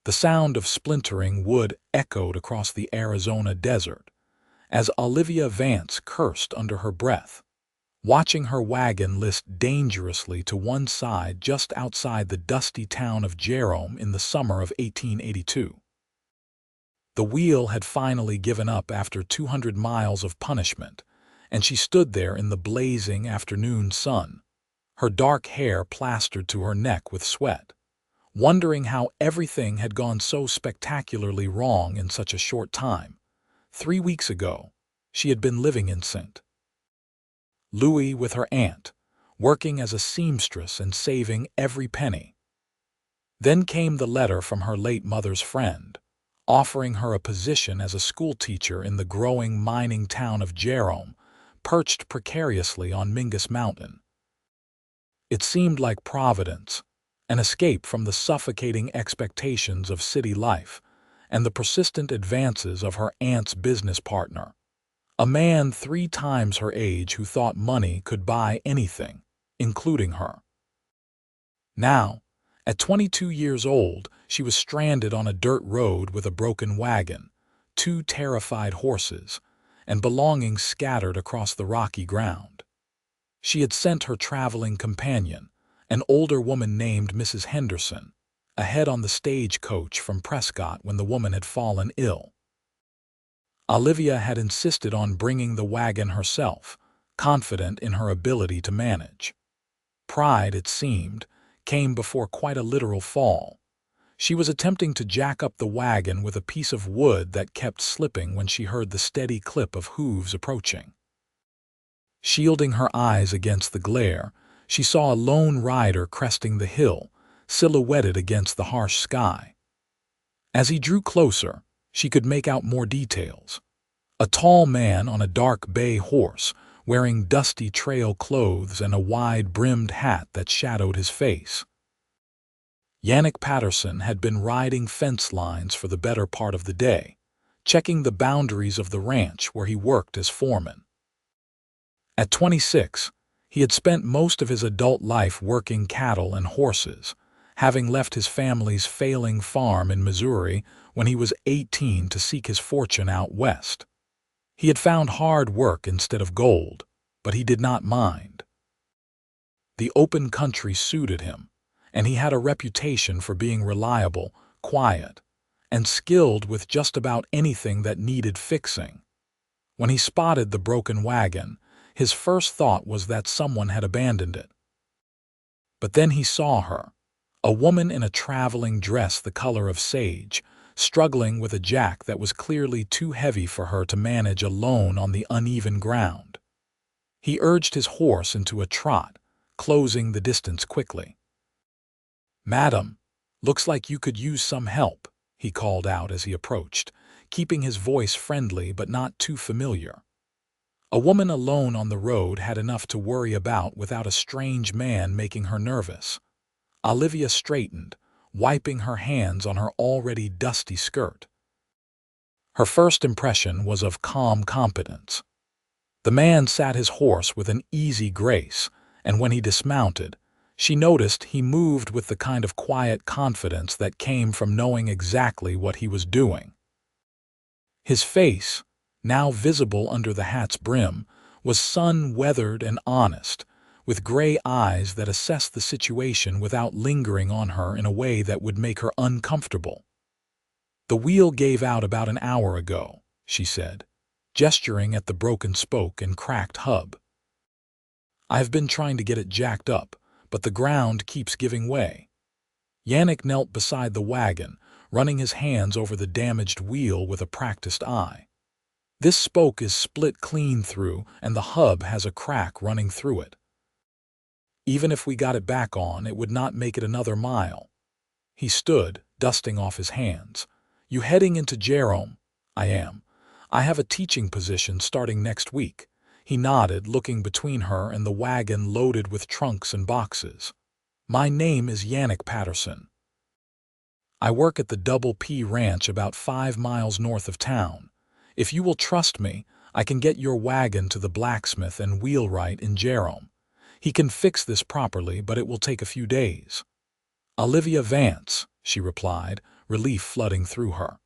The sound of splintering wood echoed across the Arizona desert as Olivia Vance cursed under her breath, watching her wagon list dangerously to one side just outside the dusty town of Jerome in the summer of 1882. The wheel had finally given up after 200 miles of punishment, and she stood there in the blazing afternoon sun, her dark hair plastered to her neck with sweat, wondering how everything had gone so spectacularly wrong in such a short time. 3 weeks ago, she had been living in St. Louis with her aunt, working as a seamstress and saving every penny. Then came the letter from her late mother's friend, offering her a position as a schoolteacher in the growing mining town of Jerome, perched precariously on Mingus Mountain. It seemed like Providence, an escape from the suffocating expectations of city life and the persistent advances of her aunt's business partner, a man 3 times her age who thought money could buy anything, including her. Now, at 22 years old, she was stranded on a dirt road with a broken wagon, 2 terrified horses, and belongings scattered across the rocky ground. She had sent her traveling companion, an older woman named Mrs. Henderson, ahead on the stagecoach from Prescott when the woman had fallen ill. Olivia had insisted on bringing the wagon herself, confident in her ability to manage. Pride, it seemed, came before quite a literal fall. She was attempting to jack up the wagon with a piece of wood that kept slipping when she heard the steady clip of hooves approaching. Shielding her eyes against the glare, she saw a lone rider cresting the hill, silhouetted against the harsh sky. As he drew closer, she could make out more details. A tall man on a dark bay horse, wearing dusty trail clothes and a wide-brimmed hat that shadowed his face. Yannick Patterson had been riding fence lines for the better part of the day, checking the boundaries of the ranch where he worked as foreman. At 26, he had spent most of his adult life working cattle and horses, having left his family's failing farm in Missouri when he was 18 to seek his fortune out west. He had found hard work instead of gold, but he did not mind. The open country suited him, and he had a reputation for being reliable, quiet, and skilled with just about anything that needed fixing. When he spotted the broken wagon, his first thought was that someone had abandoned it. But then he saw her, a woman in a traveling dress the color of sage, struggling with a jack that was clearly too heavy for her to manage alone on the uneven ground. He urged his horse into a trot, closing the distance quickly. "Madam, looks like you could use some help," he called out as he approached, keeping his voice friendly but not too familiar. A woman alone on the road had enough to worry about without a strange man making her nervous. Olivia straightened, wiping her hands on her already dusty skirt. Her first impression was of calm competence. The man sat his horse with an easy grace, and when he dismounted, she noticed he moved with the kind of quiet confidence that came from knowing exactly what he was doing. His face, now visible under the hat's brim, was sun-weathered and honest, with gray eyes that assessed the situation without lingering on her in a way that would make her uncomfortable. "The wheel gave out about an hour ago," she said, gesturing at the broken spoke and cracked hub. "I've been trying to get it jacked up, but the ground keeps giving way." Yannick knelt beside the wagon, running his hands over the damaged wheel with a practiced eye. "This spoke is split clean through, and the hub has a crack running through it. Even if we got it back on, it would not make it another mile." He stood, dusting off his hands. "You heading into Jerome?" "I am. I have a teaching position starting next week." He nodded, looking between her and the wagon loaded with trunks and boxes. "My name is Yannick Patterson. I work at the Double P Ranch about 5 miles north of town. If you will trust me, I can get your wagon to the blacksmith and wheelwright in Jerome. He can fix this properly, but it will take a few days." "Olivia Vance," she replied, relief flooding through her.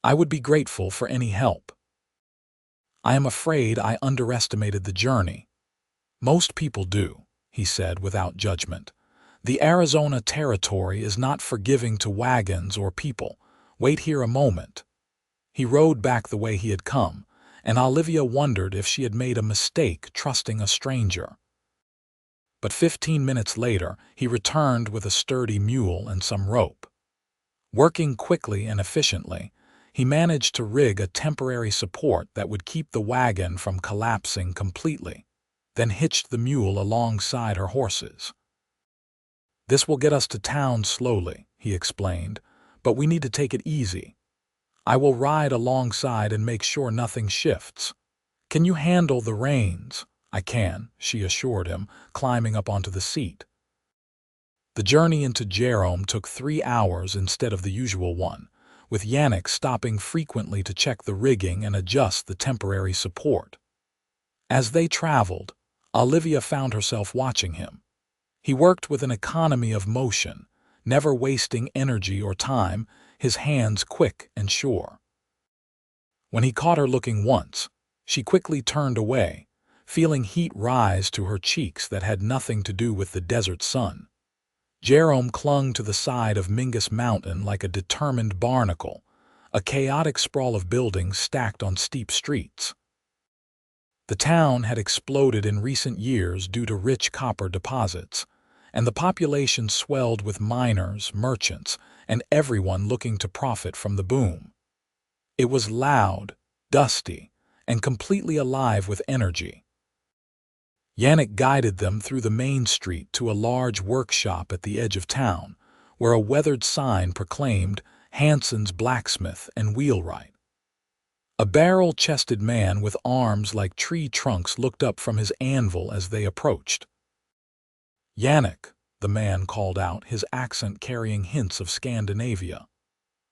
"I would be grateful for any help." "I am afraid I underestimated the journey." "Most people do," he said without judgment. "The Arizona territory is not forgiving to wagons or people. Wait here a moment." He rode back the way he had come, and Olivia wondered if she had made a mistake trusting a stranger. But 15 minutes later, he returned with a sturdy mule and some rope. Working quickly and efficiently, he managed to rig a temporary support that would keep the wagon from collapsing completely, then hitched the mule alongside her horses. "This will get us to town slowly," he explained, "but we need to take it easy. I will ride alongside and make sure nothing shifts. Can you handle the reins?" "I can," she assured him, climbing up onto the seat. The journey into Jerome took 3 hours instead of the usual one, with Yannick stopping frequently to check the rigging and adjust the temporary support. As they traveled, Olivia found herself watching him. He worked with an economy of motion, never wasting energy or time, his hands quick and sure. When he caught her looking once, she quickly turned away, feeling heat rise to her cheeks that had nothing to do with the desert sun. Jerome clung to the side of Mingus Mountain like a determined barnacle, a chaotic sprawl of buildings stacked on steep streets. The town had exploded in recent years due to rich copper deposits, and the population swelled with miners, merchants, and everyone looking to profit from the boom. It was loud, dusty, and completely alive with energy. Yannick guided them through the main street to a large workshop at the edge of town, where a weathered sign proclaimed Hanson's Blacksmith and Wheelwright. A barrel-chested man with arms like tree trunks looked up from his anvil as they approached. "Yannick," the man called out, his accent carrying hints of Scandinavia.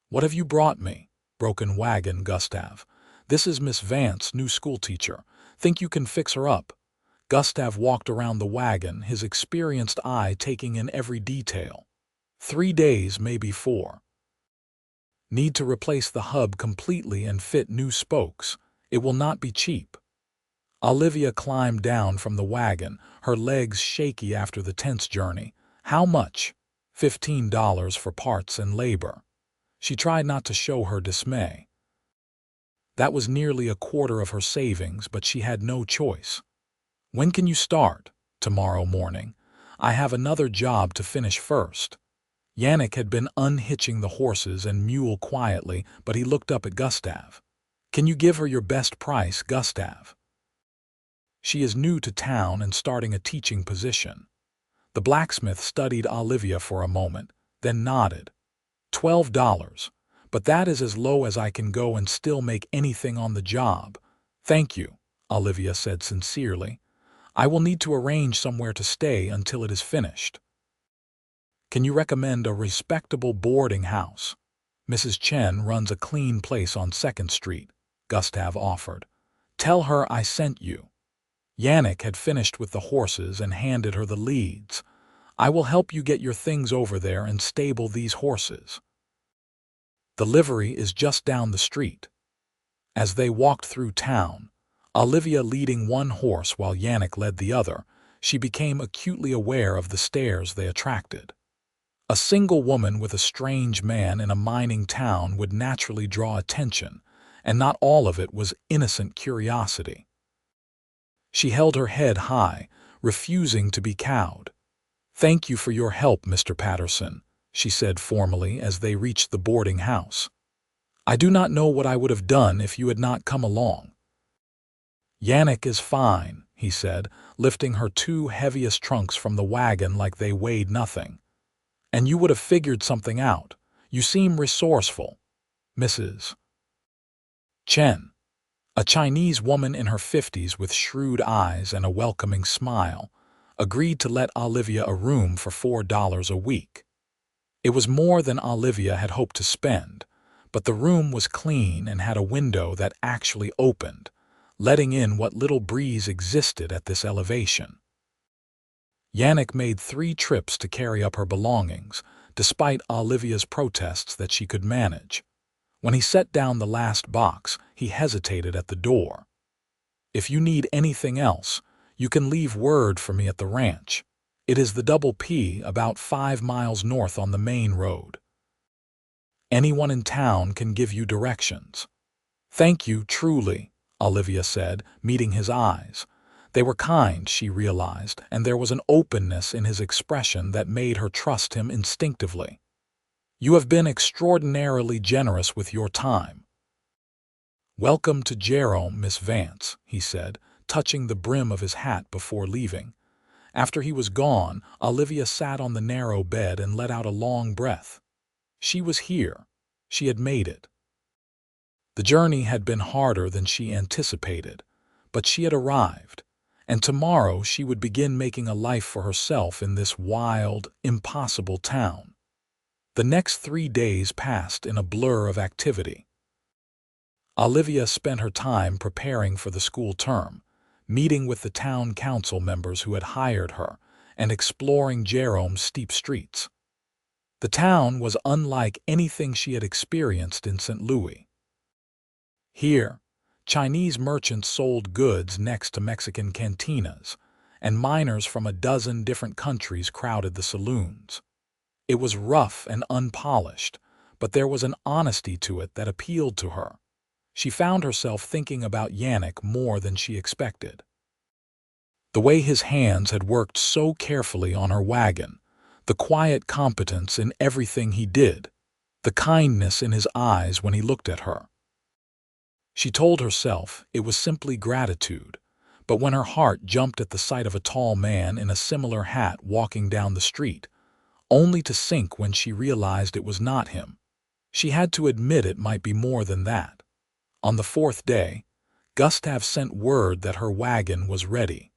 "What have you brought me?" "Broken wagon, Gustav. This is Miss Vance, new schoolteacher. Think you can fix her up?" Gustav walked around the wagon, his experienced eye taking in every detail. 3 days, maybe 4. Need to replace the hub completely and fit new spokes. It will not be cheap. Olivia climbed down from the wagon, her legs shaky after the tense journey. "How much?" $15 for parts and labor. She tried not to show her dismay. That was nearly a quarter of her savings, but she had no choice. "When can you start?" "Tomorrow morning. I have another job to finish first." Yannick had been unhitching the horses and mule quietly, but he looked up at Gustav. "Can you give her your best price, Gustav? She is new to town and starting a teaching position." The blacksmith studied Olivia for a moment, then nodded. $12, but that is as low as I can go and still make anything on the job." "Thank you," Olivia said sincerely. "I will need to arrange somewhere to stay until it is finished." "Can you recommend a respectable boarding house?" "Mrs. Chen runs a clean place on 2nd Street, Gustav offered. "Tell her I sent you." Yannick had finished with the horses and handed her the leads. "I will help you get your things over there and stable these horses. The livery is just down the street." As they walked through town, Olivia leading one horse while Yannick led the other, she became acutely aware of the stares they attracted. A single woman with a strange man in a mining town would naturally draw attention, and not all of it was innocent curiosity. She held her head high, refusing to be cowed. "Thank you for your help, Mr. Patterson," she said formally as they reached the boarding house. "I do not know what I would have done if you had not come along." "Yannick is fine," he said, lifting her 2 heaviest trunks from the wagon like they weighed nothing. "And you would have figured something out. You seem resourceful." Mrs. Chen, a Chinese woman in her 50s with shrewd eyes and a welcoming smile, agreed to let Olivia a room for $4 a week. It was more than Olivia had hoped to spend, but the room was clean and had a window that actually opened, letting in what little breeze existed at this elevation. Yannick made 3 trips to carry up her belongings, despite Olivia's protests that she could manage. When he set down the last box, he hesitated at the door. "If you need anything else, you can leave word for me at the ranch. It is the Double P, about 5 miles north on the main road. Anyone in town can give you directions." "Thank you, truly," Olivia said, meeting his eyes. They were kind, she realized, and there was an openness in his expression that made her trust him instinctively. "You have been extraordinarily generous with your time." "Welcome to Jerome, Miss Vance," he said, touching the brim of his hat before leaving. After he was gone, Olivia sat on the narrow bed and let out a long breath. She was here. She had made it. The journey had been harder than she anticipated, but she had arrived, and tomorrow she would begin making a life for herself in this wild, impossible town. The next 3 days passed in a blur of activity. Olivia spent her time preparing for the school term, meeting with the town council members who had hired her, and exploring Jerome's steep streets. The town was unlike anything she had experienced in St. Louis. Here, Chinese merchants sold goods next to Mexican cantinas, and miners from a dozen different countries crowded the saloons. It was rough and unpolished, but there was an honesty to it that appealed to her. She found herself thinking about Yannick more than she expected. The way his hands had worked so carefully on her wagon, the quiet competence in everything he did, the kindness in his eyes when he looked at her. She told herself it was simply gratitude, but when her heart jumped at the sight of a tall man in a similar hat walking down the street, only to sink when she realized it was not him. She had to admit it might be more than that. On the 4th day, Gustave sent word that her wagon was ready.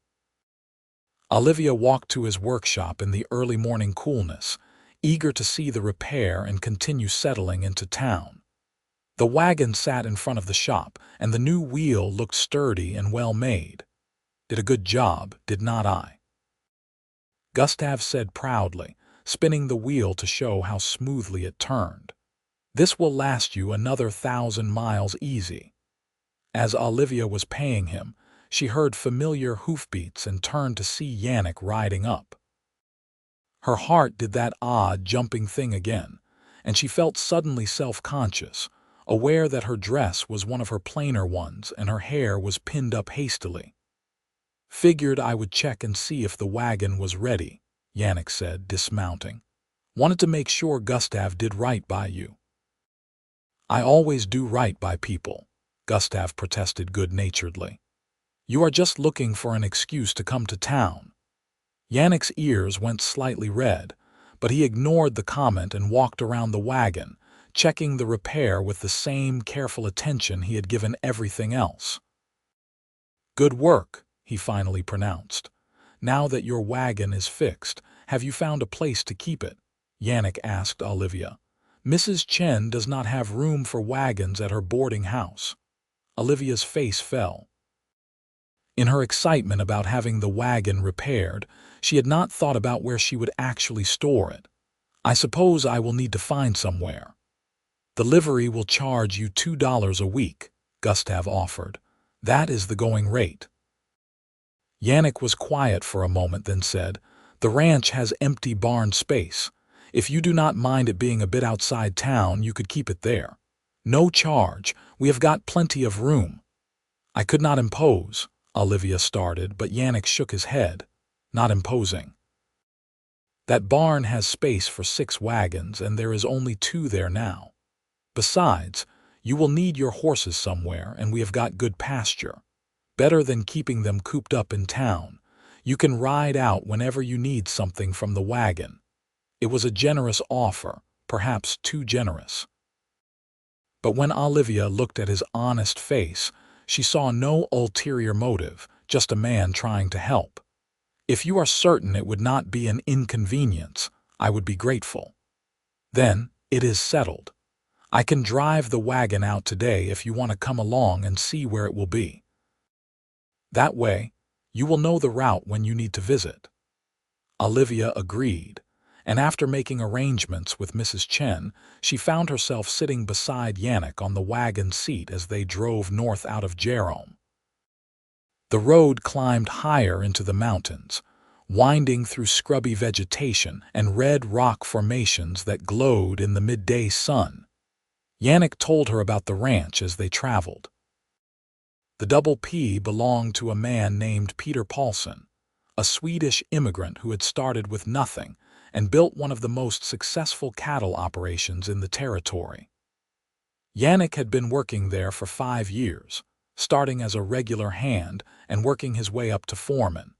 Olivia walked to his workshop in the early morning coolness, eager to see the repair and continue settling into town. The wagon sat in front of the shop, and the new wheel looked sturdy and well made. "Did a good job, did not I?" Gustave said proudly, spinning the wheel to show how smoothly it turned. "This will last you another 1,000 miles easy." As Olivia was paying him, she heard familiar hoofbeats and turned to see Yannick riding up. Her heart did that odd jumping thing again, and she felt suddenly self-conscious, aware that her dress was one of her plainer ones and her hair was pinned up hastily. "Figured I would check and see if the wagon was ready," Yannick said, dismounting. "Wanted to make sure Gustave did right by you." "I always do right by people," Gustave protested good-naturedly. "You are just looking for an excuse to come to town." Yannick's ears went slightly red, but he ignored the comment and walked around the wagon, checking the repair with the same careful attention he had given everything else. "Good work," he finally pronounced. "Now that your wagon is fixed, have you found a place to keep it?" Yannick asked Olivia. "Mrs. Chen does not have room for wagons at her boarding house." Olivia's face fell. In her excitement about having the wagon repaired, she had not thought about where she would actually store it. "I suppose I will need to find somewhere." "The livery will charge you $2 a week," Gustave offered. "That is the going rate." Yannick was quiet for a moment, then said, "The ranch has empty barn space. If you do not mind it being a bit outside town, you could keep it there. No charge, we have got plenty of room." "I could not impose," Olivia started, but Yannick shook his head. "Not imposing. That barn has space for 6 wagons, and there is only 2 there now. Besides, you will need your horses somewhere, and we have got good pasture. Better than keeping them cooped up in town. You can ride out whenever you need something from the wagon." It was a generous offer, perhaps too generous. But when Olivia looked at his honest face, she saw no ulterior motive, just a man trying to help. "If you are certain it would not be an inconvenience, I would be grateful." "Then it is settled. I can drive the wagon out today if you want to come along and see where it will be. That way, you will know the route when you need to visit." Olivia agreed, and after making arrangements with Mrs. Chen, she found herself sitting beside Yannick on the wagon seat as they drove north out of Jerome. The road climbed higher into the mountains, winding through scrubby vegetation and red rock formations that glowed in the midday sun. Yannick told her about the ranch as they traveled. The Double P belonged to a man named Peter Paulson, a Swedish immigrant who had started with nothing and built one of the most successful cattle operations in the territory. Yannick had been working there for 5 years, starting as a regular hand and working his way up to foreman.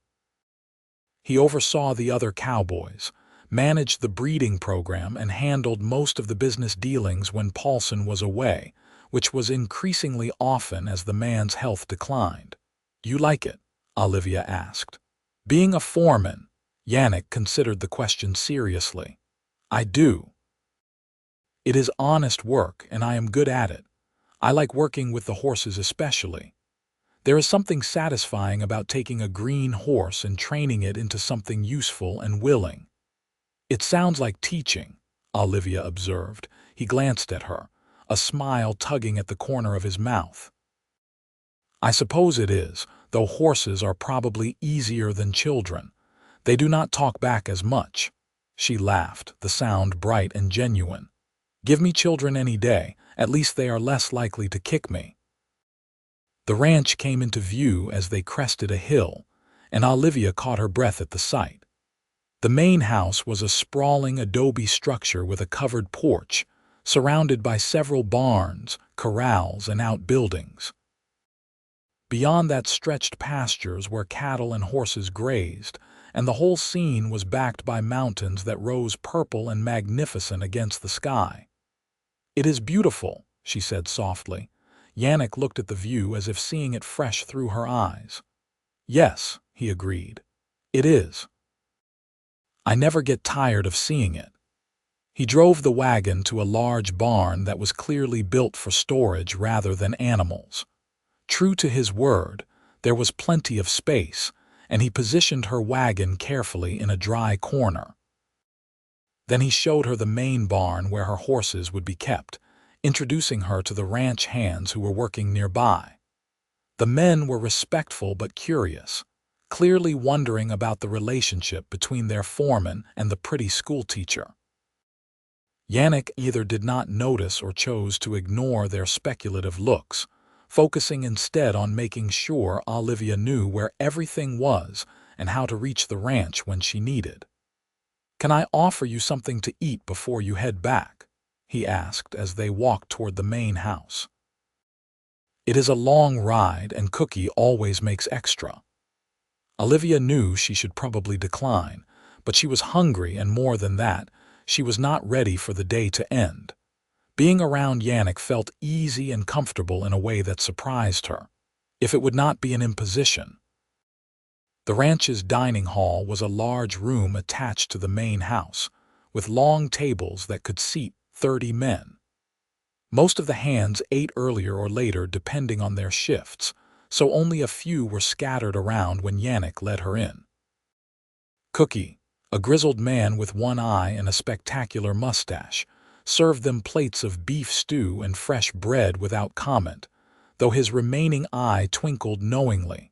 He oversaw the other cowboys, managed the breeding program, and handled most of the business dealings when Paulson was away, which was increasingly often as the man's health declined. "You like it?" Olivia asked. Being a foreman, Yannick considered the question seriously. "I do. It is honest work, and I am good at it. I like working with the horses especially. There is something satisfying about taking a green horse and training it into something useful and willing." "It sounds like teaching," Olivia observed. He glanced at her, a smile tugging at the corner of his mouth. "I suppose it is, though horses are probably easier than children. They do not talk back as much." She laughed, the sound bright and genuine. "Give me children any day, at least they are less likely to kick me." The ranch came into view as they crested a hill, and Olivia caught her breath at the sight. The main house was a sprawling adobe structure with a covered porch, surrounded by several barns, corrals, and outbuildings. Beyond that stretched pastures where cattle and horses grazed, and the whole scene was backed by mountains that rose purple and magnificent against the sky. "It is beautiful," she said softly. Yannick looked at the view as if seeing it fresh through her eyes. "Yes," he agreed. "It is. I never get tired of seeing it." He drove the wagon to a large barn that was clearly built for storage rather than animals. True to his word, there was plenty of space, and he positioned her wagon carefully in a dry corner. Then he showed her the main barn where her horses would be kept, introducing her to the ranch hands who were working nearby. The men were respectful but curious, clearly wondering about the relationship between their foreman and the pretty schoolteacher. Yannick either did not notice or chose to ignore their speculative looks, focusing instead on making sure Olivia knew where everything was and how to reach the ranch when she needed. "Can I offer you something to eat before you head back?" he asked as they walked toward the main house. "It is a long ride, and Cookie always makes extra." Olivia knew she should probably decline, but she was hungry, and more than that, she was not ready for the day to end. Being around Yannick felt easy and comfortable in a way that surprised her, if it would not be an imposition. The ranch's dining hall was a large room attached to the main house, with long tables that could seat 30 men. Most of the hands ate earlier or later depending on their shifts, so only a few were scattered around when Yannick led her in. Cookie, a grizzled man with one eye and a spectacular mustache, served them plates of beef stew and fresh bread without comment, though his remaining eye twinkled knowingly.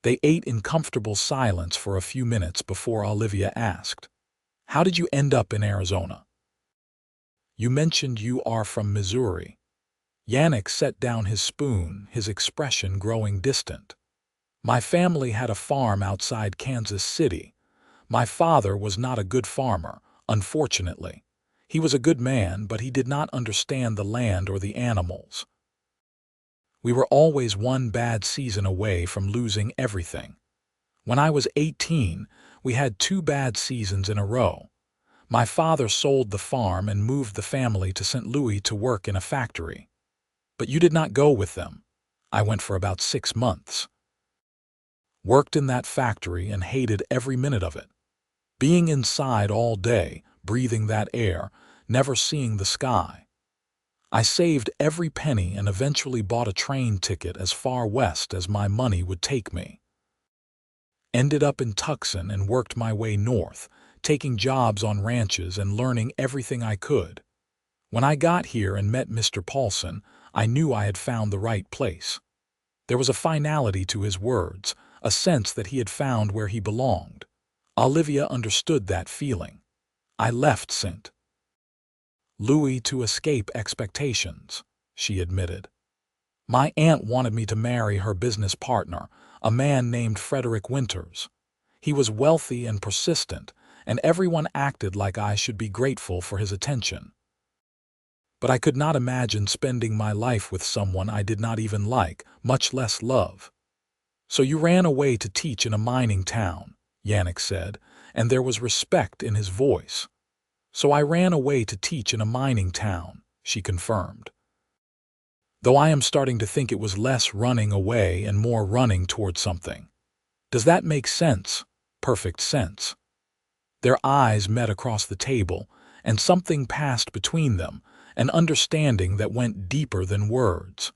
They ate in comfortable silence for a few minutes before Olivia asked, "How did you end up in Arizona? You mentioned you are from Missouri." Yannick set down his spoon, his expression growing distant. "My family had a farm outside Kansas City. My father was not a good farmer, unfortunately. He was a good man, but he did not understand the land or the animals. We were always one bad season away from losing everything. When I was 18, we had 2 bad seasons in a row. My father sold the farm and moved the family to St. Louis to work in a factory. But you did not go with them. I went for about 6 months. Worked in that factory and hated every minute of it. Being inside all day, breathing that air, never seeing the sky. I saved every penny and eventually bought a train ticket as far west as my money would take me. Ended up in Tucson and worked my way north, taking jobs on ranches and learning everything I could. When I got here and met Mr. Paulson, I knew I had found the right place. There was a finality to his words, a sense that he had found where he belonged. Olivia understood that feeling. I left St. Louis to escape expectations, she admitted. My aunt wanted me to marry her business partner, a man named Frederick Winters. He was wealthy and persistent, and everyone acted like I should be grateful for his attention. But I could not imagine spending my life with someone I did not even like, much less love. So you ran away to teach in a mining town, Yannick said, and there was respect in his voice. So I ran away to teach in a mining town, she confirmed. Though I am starting to think it was less running away and more running toward something. Does that make sense? Perfect sense. Their eyes met across the table, and something passed between them, an understanding that went deeper than words.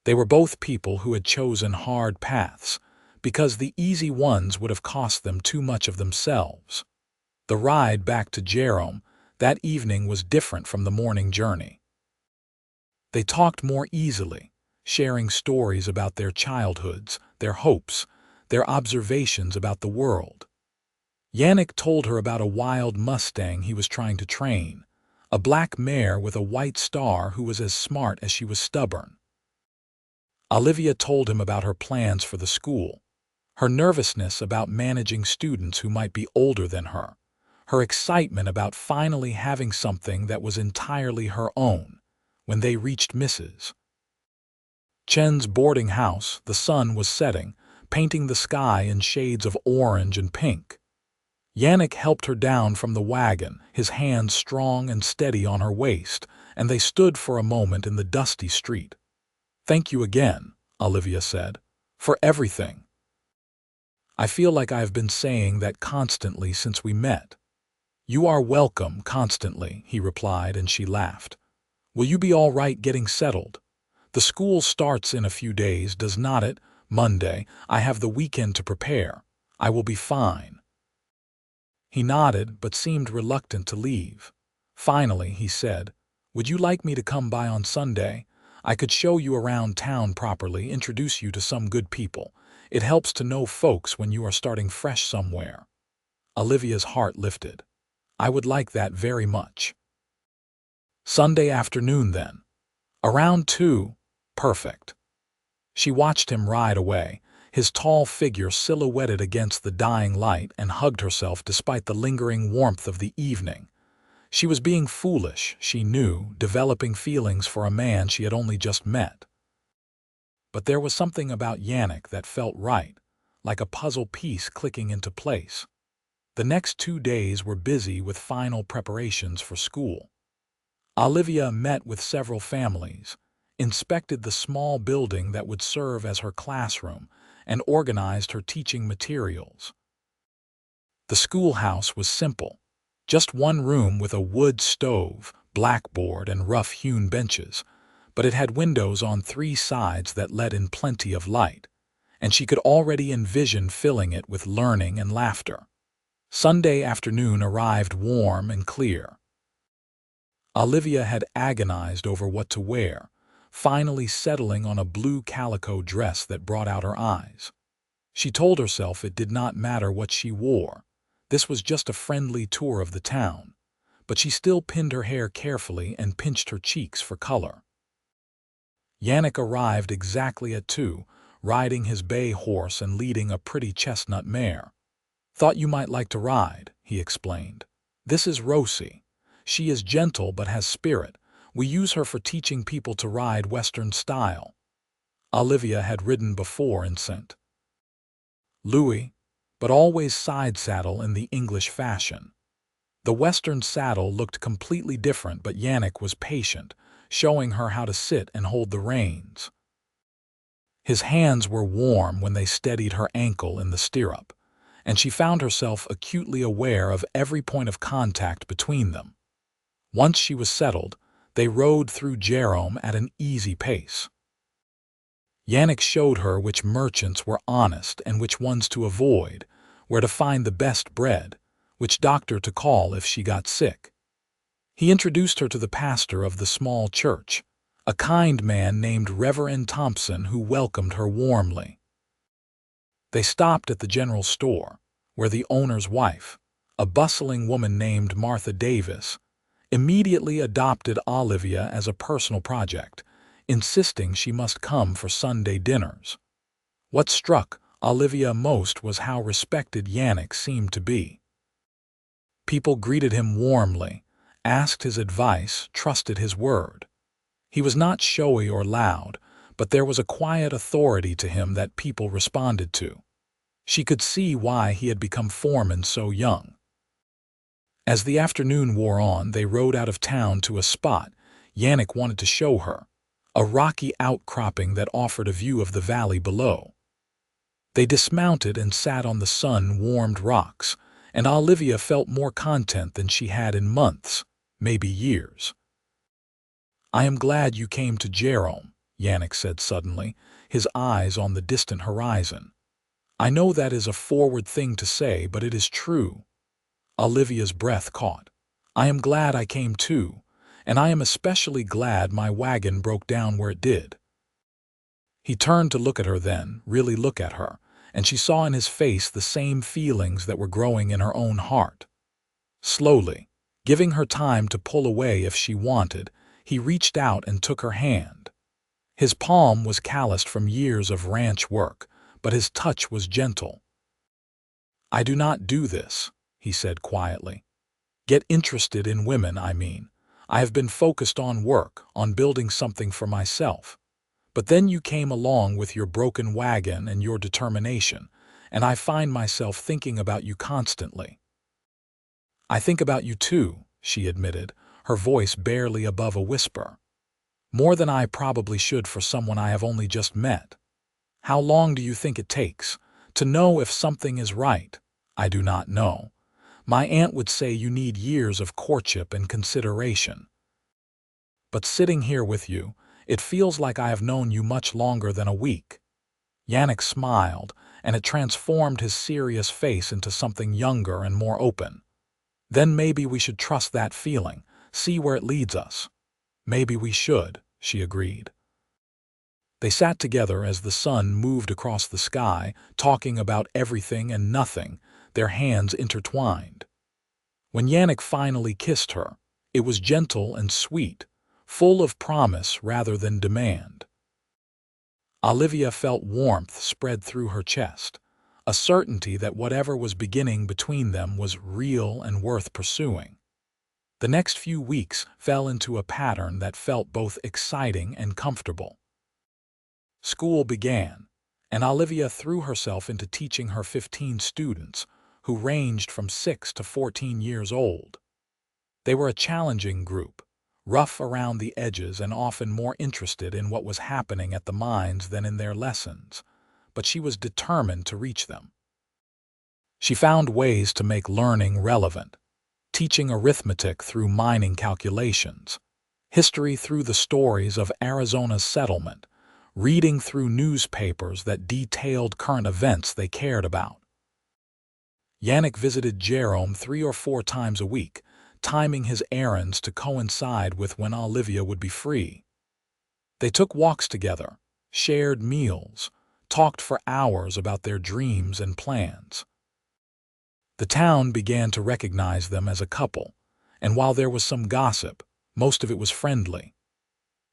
They were both people who had chosen hard paths, because the easy ones would have cost them too much of themselves. The ride back to Jerome that evening was different from the morning journey. They talked more easily, sharing stories about their childhoods, their hopes, their observations about the world. Yannick told her about a wild Mustang he was trying to train, a black mare with a white star who was as smart as she was stubborn. Olivia told him about her plans for the school, her nervousness about managing students who might be older than her, her excitement about finally having something that was entirely her own. When they reached Mrs. Chen's boarding house, the sun was setting, painting the sky in shades of orange and pink. Yannick helped her down from the wagon, his hands strong and steady on her waist, and they stood for a moment in the dusty street. "Thank you again," Olivia said, "for everything. I feel like I've been saying that constantly since we met." "You are welcome constantly," he replied, and she laughed. "Will you be all right getting settled? The school starts in a few days, does not it? Monday. I have the weekend to prepare. I will be fine." He nodded, but seemed reluctant to leave. Finally, he said, "Would you like me to come by on Sunday? I could show you around town properly, introduce you to some good people. It helps to know folks when you are starting fresh somewhere." Olivia's heart lifted. "I would like that very much." "Sunday afternoon, then. Around 2. Perfect." She watched him ride away, his tall figure silhouetted against the dying light, and hugged herself despite the lingering warmth of the evening. She was being foolish, she knew, developing feelings for a man she had only just met. But there was something about Yannick that felt right, like a puzzle piece clicking into place. The next 2 days were busy with final preparations for school. Olivia met with several families, inspected the small building that would serve as her classroom, and organized her teaching materials. The schoolhouse was simple, just one room with a wood stove, blackboard, and rough-hewn benches, but it had windows on 3 sides that let in plenty of light, and she could already envision filling it with learning and laughter. Sunday afternoon arrived warm and clear. Olivia had agonized over what to wear, finally settling on a blue calico dress that brought out her eyes. She told herself it did not matter what she wore. This was just a friendly tour of the town, but she still pinned her hair carefully and pinched her cheeks for color. Yannick arrived exactly at 2, riding his bay horse and leading a pretty chestnut mare. "Thought you might like to ride," he explained. "This is Rosie. She is gentle but has spirit. We use her for teaching people to ride Western style." Olivia had ridden before in St. Louis, but always side saddle in the English fashion. The Western saddle looked completely different, but Yannick was patient, showing her how to sit and hold the reins. His hands were warm when they steadied her ankle in the stirrup, and she found herself acutely aware of every point of contact between them. Once she was settled, they rode through Jerome at an easy pace. Yannick showed her which merchants were honest and which ones to avoid, where to find the best bread, which doctor to call if she got sick. He introduced her to the pastor of the small church, a kind man named Reverend Thompson who welcomed her warmly. They stopped at the general store, where the owner's wife, a bustling woman named Martha Davis, immediately adopted Olivia as a personal project, insisting she must come for Sunday dinners. What struck Olivia most was how respected Yannick seemed to be. People greeted him warmly, asked his advice, trusted his word. He was not showy or loud, but there was a quiet authority to him that people responded to. She could see why he had become foreman so young. As the afternoon wore on, they rode out of town to a spot Yannick wanted to show her, a rocky outcropping that offered a view of the valley below. They dismounted and sat on the sun-warmed rocks, and Olivia felt more content than she had in months, maybe years. "I am glad you came to Jerome," Yannick said suddenly, his eyes on the distant horizon. "I know that is a forward thing to say, but it is true." Olivia's breath caught. "I am glad I came too, and I am especially glad my wagon broke down where it did." He turned to look at her then, really look at her, and she saw in his face the same feelings that were growing in her own heart. Slowly, giving her time to pull away if she wanted, he reached out and took her hand. His palm was calloused from years of ranch work, but his touch was gentle. "I do not do this," he said quietly. "Get interested in women, I mean. I have been focused on work, on building something for myself. But then you came along with your broken wagon and your determination, and I find myself thinking about you constantly." "I think about you too," she admitted, her voice barely above a whisper. "More than I probably should for someone I have only just met. How long do you think it takes to know if something is right? I do not know. My aunt would say you need years of courtship and consideration. But sitting here with you, it feels like I have known you much longer than a week." Yannick smiled, and it transformed his serious face into something younger and more open. "Then maybe we should trust that feeling, see where it leads us." "Maybe we should," she agreed. They sat together as the sun moved across the sky, talking about everything and nothing, their hands intertwined. When Yannick finally kissed her, it was gentle and sweet, full of promise rather than demand. Olivia felt warmth spread through her chest, a certainty that whatever was beginning between them was real and worth pursuing. The next few weeks fell into a pattern that felt both exciting and comfortable. School began, and Olivia threw herself into teaching her 15 students, who ranged from 6 to 14 years old. They were a challenging group, rough around the edges and often more interested in what was happening at the mines than in their lessons, but she was determined to reach them. She found ways to make learning relevant, teaching arithmetic through mining calculations, history through the stories of Arizona's settlement, reading through newspapers that detailed current events they cared about. Yannick visited Jerome 3 or 4 times a week, timing his errands to coincide with when Olivia would be free. They took walks together, shared meals, talked for hours about their dreams and plans. The town began to recognize them as a couple, and while there was some gossip, most of it was friendly.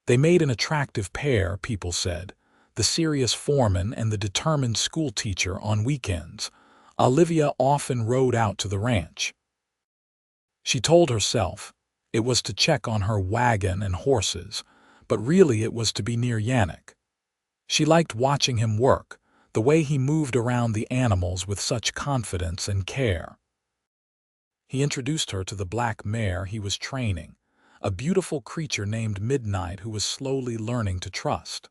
They made an attractive pair, people said, the serious foreman and the determined schoolteacher on weekends. Olivia often rode out to the ranch. She told herself it was to check on her wagon and horses, but really it was to be near Yannick. She liked watching him work, the way he moved around the animals with such confidence and care. He introduced her to the black mare he was training, a beautiful creature named Midnight who was slowly learning to trust.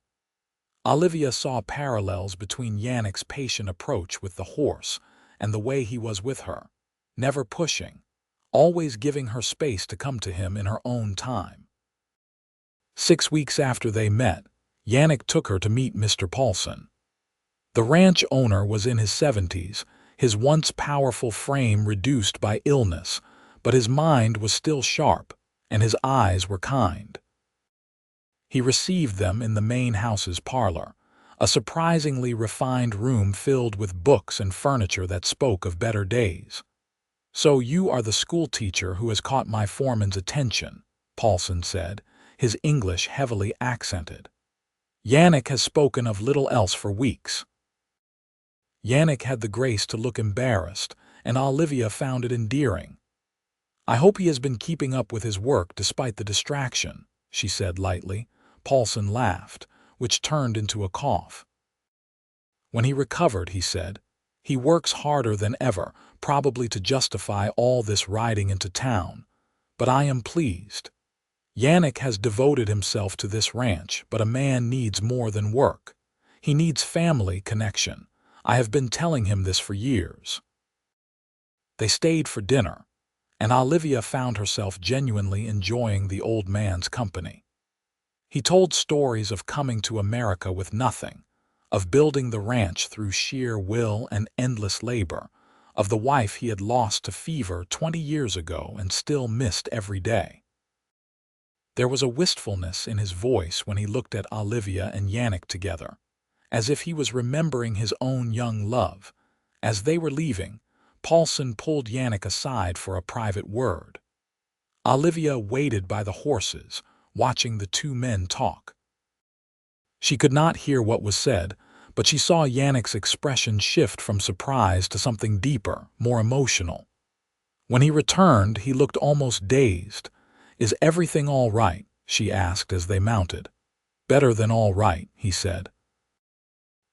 Olivia saw parallels between Yannick's patient approach with the horse and the way he was with her, never pushing, always giving her space to come to him in her own time. 6 weeks after they met, Yannick took her to meet Mr. Paulson. The ranch owner was in his 70s, his once powerful frame reduced by illness, but his mind was still sharp, and his eyes were kind. He received them in the main house's parlor, a surprisingly refined room filled with books and furniture that spoke of better days. "So you are the schoolteacher who has caught my foreman's attention," Paulson said, his English heavily accented. "Yannick has spoken of little else for weeks." Yannick had the grace to look embarrassed, and Olivia found it endearing. "I hope he has been keeping up with his work despite the distraction," she said lightly. Paulson laughed, which turned into a cough. "When he recovered," he said, "he works harder than ever, probably to justify all this riding into town. But I am pleased. Yannick has devoted himself to this ranch, but a man needs more than work. He needs family connection. I have been telling him this for years." They stayed for dinner, and Olivia found herself genuinely enjoying the old man's company. He told stories of coming to America with nothing, of building the ranch through sheer will and endless labor, of the wife he had lost to fever 20 years ago and still missed every day. There was a wistfulness in his voice when he looked at Olivia and Yannick together, as if he was remembering his own young love. As they were leaving, Paulson pulled Yannick aside for a private word. Olivia waited by the horses, watching the two men talk. She could not hear what was said, but she saw Yannick's expression shift from surprise to something deeper, more emotional. When he returned, he looked almost dazed. "Is everything all right?" she asked as they mounted. "Better than all right," he said.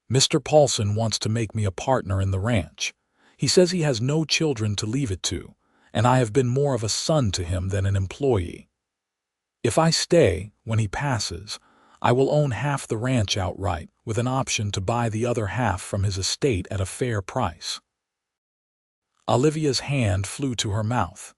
"Mr. Paulson wants to make me a partner in the ranch. He says he has no children to leave it to, and I have been more of a son to him than an employee. If I stay, when he passes, I will own half the ranch outright, with an option to buy the other half from his estate at a fair price." Olivia's hand flew to her mouth.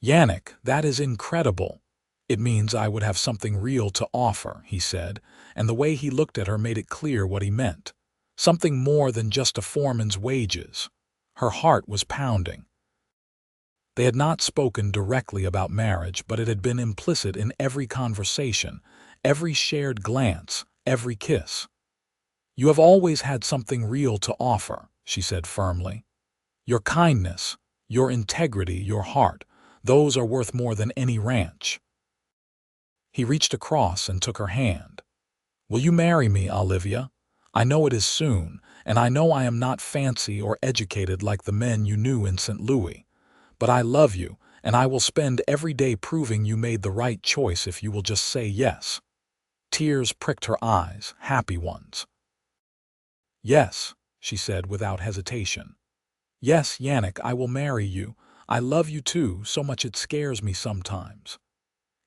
"Yannick, that is incredible." "It means I would have something real to offer," he said, and the way he looked at her made it clear what he meant. Something more than just a foreman's wages. Her heart was pounding. They had not spoken directly about marriage, but it had been implicit in every conversation, every shared glance, every kiss. "You have always had something real to offer," she said firmly. "Your kindness, your integrity, your heart, those are worth more than any ranch." He reached across and took her hand. "Will you marry me, Olivia? I know it is soon, and I know I am not fancy or educated like the men you knew in St. Louis. But I love you, and I will spend every day proving you made the right choice if you will just say yes." Tears pricked her eyes, happy ones. "Yes," she said without hesitation. "Yes, Yannick, I will marry you. I love you too, so much it scares me sometimes."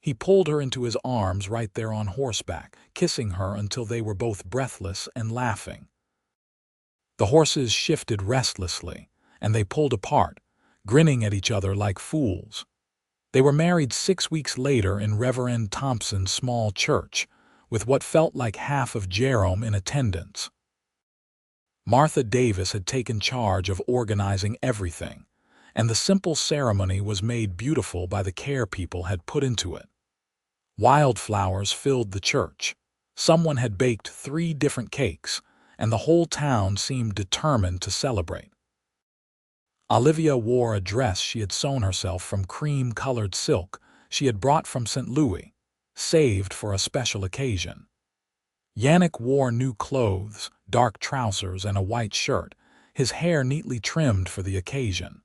He pulled her into his arms right there on horseback, kissing her until they were both breathless and laughing. The horses shifted restlessly, and they pulled apart, grinning at each other like fools. They were married 6 weeks later in Reverend Thompson's small church, with what felt like half of Jerome in attendance. Martha Davis had taken charge of organizing everything, and the simple ceremony was made beautiful by the care people had put into it. Wildflowers filled the church. Someone had baked 3 different cakes, and the whole town seemed determined to celebrate. Olivia wore a dress she had sewn herself from cream-colored silk she had brought from St. Louis, saved for a special occasion. Yannick wore new clothes, dark trousers and a white shirt, his hair neatly trimmed for the occasion.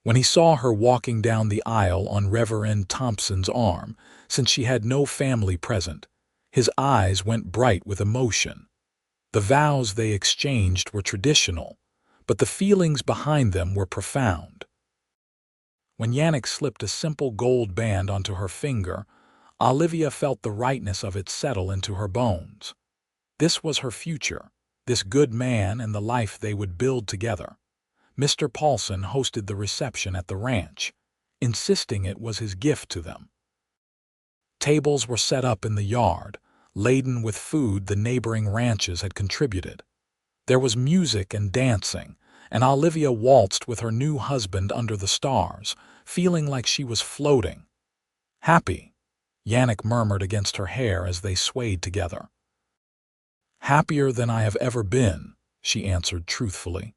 When he saw her walking down the aisle on Reverend Thompson's arm, since she had no family present, his eyes went bright with emotion. The vows they exchanged were traditional, but the feelings behind them were profound. When Yannick slipped a simple gold band onto her finger, Olivia felt the rightness of it settle into her bones. This was her future, this good man and the life they would build together. Mr. Paulson hosted the reception at the ranch, insisting it was his gift to them. Tables were set up in the yard, laden with food the neighboring ranches had contributed. There was music and dancing, and Olivia waltzed with her new husband under the stars, feeling like she was floating. "Happy," Yannick murmured against her hair as they swayed together. "Happier than I have ever been," she answered truthfully.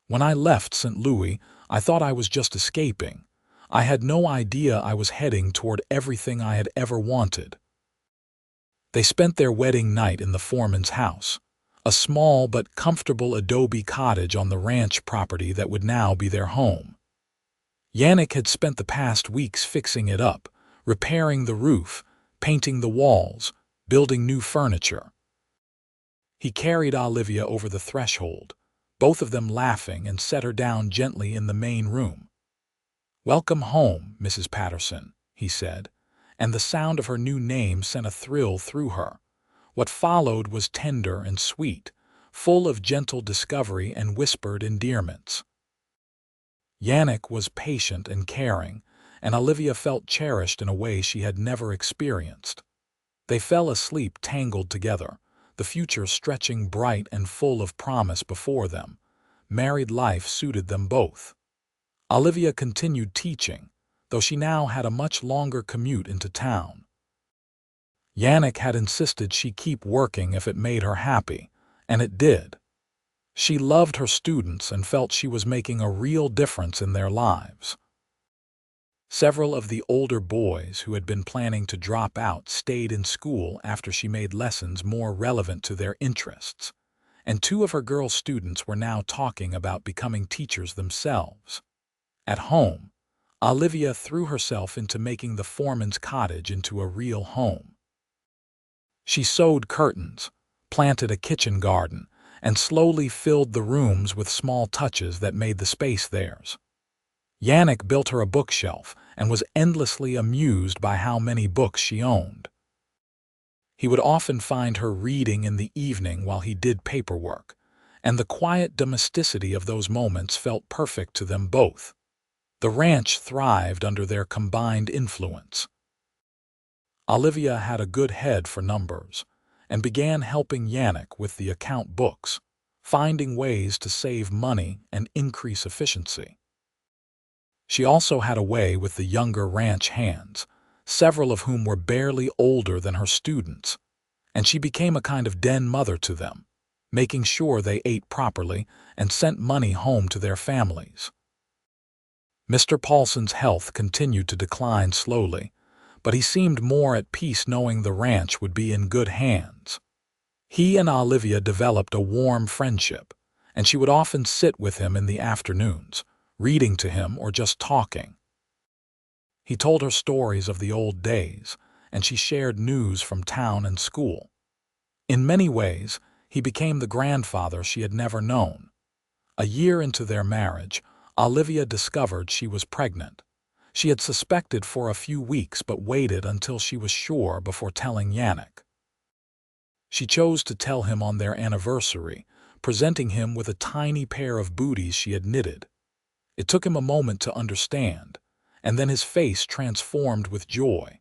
"When I left St. Louis, I thought I was just escaping. I had no idea I was heading toward everything I had ever wanted." They spent their wedding night in the foreman's house, a small but comfortable adobe cottage on the ranch property that would now be their home. Yannick had spent the past weeks fixing it up, repairing the roof, painting the walls, building new furniture. He carried Olivia over the threshold, both of them laughing, and set her down gently in the main room. "Welcome home, Mrs. Patterson," he said, and the sound of her new name sent a thrill through her. What followed was tender and sweet, full of gentle discovery and whispered endearments. Yannick was patient and caring, and Olivia felt cherished in a way she had never experienced. They fell asleep tangled together, the future stretching bright and full of promise before them. Married life suited them both. Olivia continued teaching, though she now had a much longer commute into town. Yannick had insisted she keep working if it made her happy, and it did. She loved her students and felt she was making a real difference in their lives. Several of the older boys who had been planning to drop out stayed in school after she made lessons more relevant to their interests, and 2 of her girl students were now talking about becoming teachers themselves. At home, Olivia threw herself into making the foreman's cottage into a real home. She sewed curtains, planted a kitchen garden, and slowly filled the rooms with small touches that made the space theirs. Yannick built her a bookshelf and was endlessly amused by how many books she owned. He would often find her reading in the evening while he did paperwork, and the quiet domesticity of those moments felt perfect to them both. The ranch thrived under their combined influence. Olivia had a good head for numbers and began helping Yannick with the account books, finding ways to save money and increase efficiency. She also had a way with the younger ranch hands, several of whom were barely older than her students, and she became a kind of den mother to them, making sure they ate properly and sent money home to their families. Mr. Paulson's health continued to decline slowly, but he seemed more at peace knowing the ranch would be in good hands. He and Olivia developed a warm friendship, and she would often sit with him in the afternoons, reading to him or just talking. He told her stories of the old days, and she shared news from town and school. In many ways, he became the grandfather she had never known. A year into their marriage, Olivia discovered she was pregnant. She had suspected for a few weeks but waited until she was sure before telling Yannick. She chose to tell him on their anniversary, presenting him with a tiny pair of booties she had knitted. It took him a moment to understand, and then his face transformed with joy.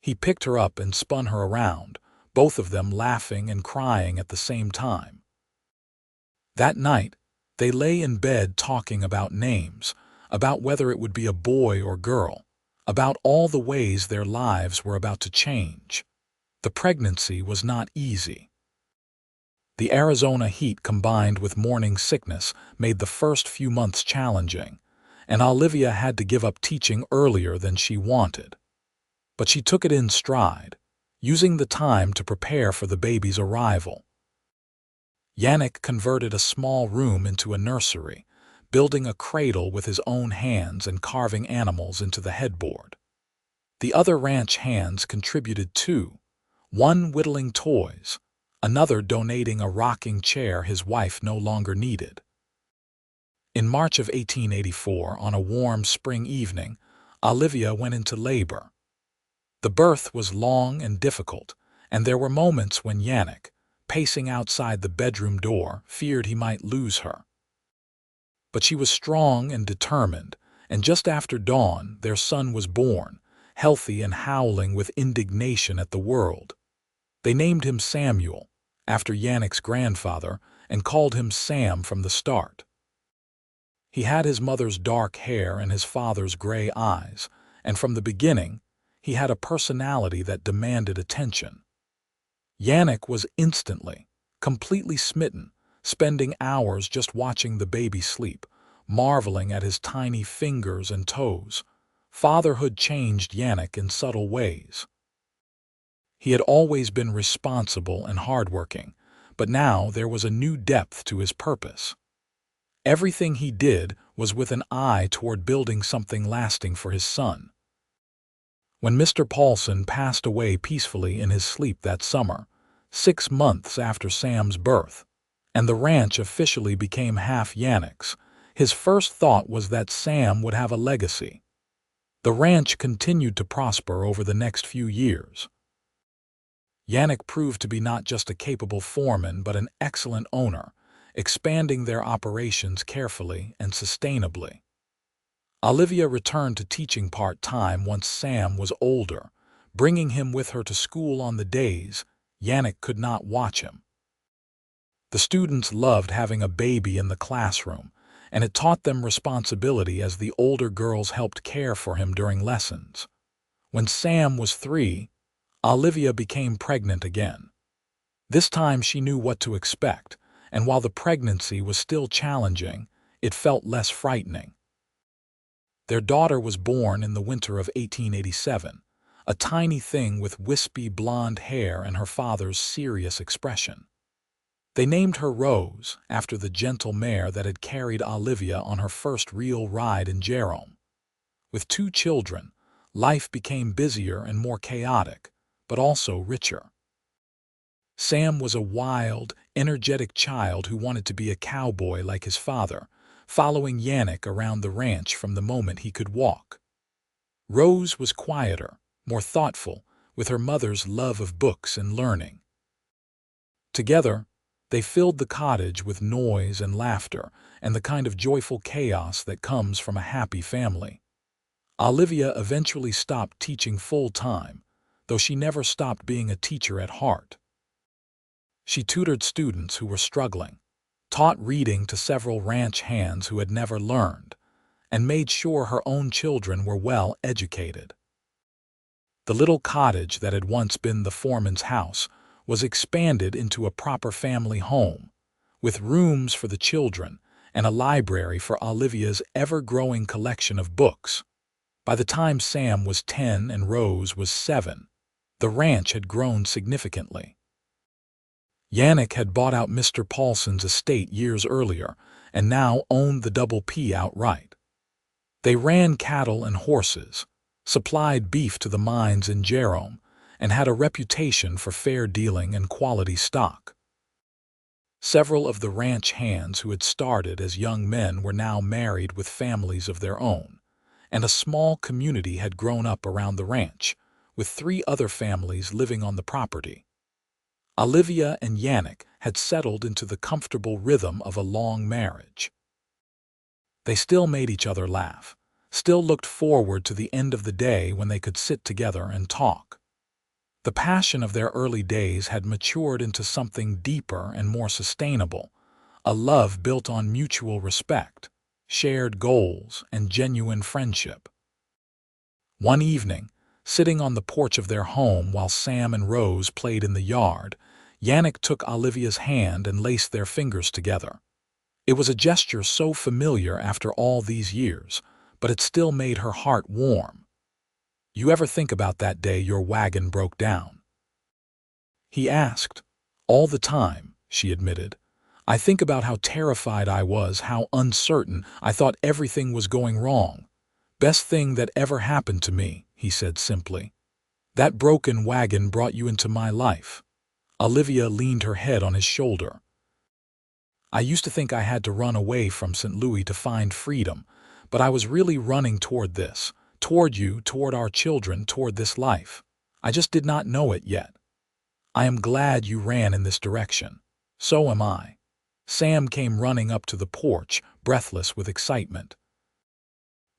He picked her up and spun her around, both of them laughing and crying at the same time. That night, they lay in bed talking about names, about whether it would be a boy or girl, about all the ways their lives were about to change. The pregnancy was not easy. The Arizona heat combined with morning sickness made the first few months challenging, and Olivia had to give up teaching earlier than she wanted. But she took it in stride, using the time to prepare for the baby's arrival. Yannick converted a small room into a nursery, building a cradle with his own hands and carving animals into the headboard. The other ranch hands contributed too, one whittling toys, another donating a rocking chair his wife no longer needed. In March of 1884, on a warm spring evening, Olivia went into labor. The birth was long and difficult, and there were moments when Yannick, pacing outside the bedroom door, feared he might lose her. But she was strong and determined, and just after dawn their son was born, healthy and howling with indignation at the world. They named him Samuel, after Yannick's grandfather, and called him Sam from the start. He had his mother's dark hair and his father's gray eyes, and from the beginning, he had a personality that demanded attention. Yannick was instantly, completely smitten, spending hours just watching the baby sleep, marveling at his tiny fingers and toes. Fatherhood changed Yannick in subtle ways. He had always been responsible and hardworking, but now there was a new depth to his purpose. Everything he did was with an eye toward building something lasting for his son. When Mr. Paulson passed away peacefully in his sleep that summer, 6 months after Sam's birth, and the ranch officially became half Yannick's, his first thought was that Sam would have a legacy. The ranch continued to prosper over the next few years. Yannick proved to be not just a capable foreman but an excellent owner, expanding their operations carefully and sustainably. Olivia returned to teaching part-time once Sam was older, bringing him with her to school on the days Yannick could not watch him. The students loved having a baby in the classroom, and it taught them responsibility as the older girls helped care for him during lessons. When Sam was 3, Olivia became pregnant again. This time she knew what to expect, and while the pregnancy was still challenging, it felt less frightening. Their daughter was born in the winter of 1887, a tiny thing with wispy blonde hair and her father's serious expression. They named her Rose, after the gentle mare that had carried Olivia on her first real ride in Jerome. With 2 children, life became busier and more chaotic, but also richer. Sam was a wild, energetic child who wanted to be a cowboy like his father, following Yannick around the ranch from the moment he could walk. Rose was quieter, more thoughtful, with her mother's love of books and learning. Together, they filled the cottage with noise and laughter and the kind of joyful chaos that comes from a happy family. Olivia eventually stopped teaching full-time, though she never stopped being a teacher at heart. She tutored students who were struggling, taught reading to several ranch hands who had never learned, and made sure her own children were well educated. The little cottage that had once been the foreman's house was expanded into a proper family home, with rooms for the children and a library for Olivia's ever-growing collection of books. By the time Sam was 10 and Rose was 7, the ranch had grown significantly. Yannick had bought out Mr. Paulson's estate years earlier and now owned the Double P outright. They ran cattle and horses, supplied beef to the mines in Jerome, and had a reputation for fair dealing and quality stock. Several of the ranch hands who had started as young men were now married with families of their own, and a small community had grown up around the ranch, with 3 other families living on the property. Olivia and Yannick had settled into the comfortable rhythm of a long marriage. They still made each other laugh, still looked forward to the end of the day when they could sit together and talk. The passion of their early days had matured into something deeper and more sustainable, a love built on mutual respect, shared goals, and genuine friendship. One evening, sitting on the porch of their home while Sam and Rose played in the yard, Yannick took Olivia's hand and laced their fingers together. It was a gesture so familiar after all these years, but it still made her heart warm. "You ever think about that day your wagon broke down?" he asked. "All the time," she admitted. "I think about how terrified I was, how uncertain. I thought everything was going wrong. Best thing that ever happened to me," he said simply. "That broken wagon brought you into my life." Olivia leaned her head on his shoulder. "I used to think I had to run away from St. Louis to find freedom, but I was really running toward this, toward you, toward our children, toward this life. I just did not know it yet. I am glad you ran in this direction. So am I." Sam came running up to the porch, breathless with excitement.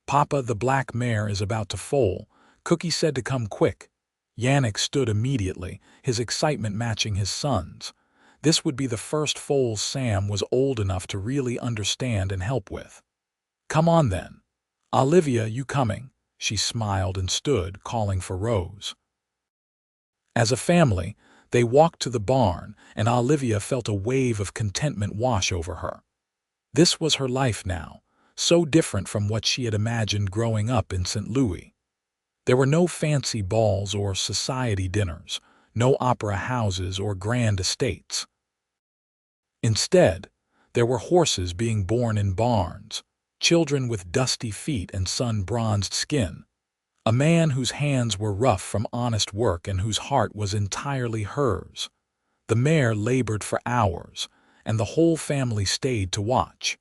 "Papa, the black mare is about to foal. Cookie said to come quick." Yannick stood immediately, his excitement matching his son's. This would be the first foal Sam was old enough to really understand and help with. "Come on then. Olivia, you coming?" She smiled and stood, calling for Rose. As a family, they walked to the barn, and Olivia felt a wave of contentment wash over her. This was her life now, so different from what she had imagined growing up in St. Louis. There were no fancy balls or society dinners, no opera houses or grand estates. Instead, there were horses being born in barns, children with dusty feet and sun-bronzed skin, a man whose hands were rough from honest work and whose heart was entirely hers. The mare labored for hours, and the whole family stayed to watch.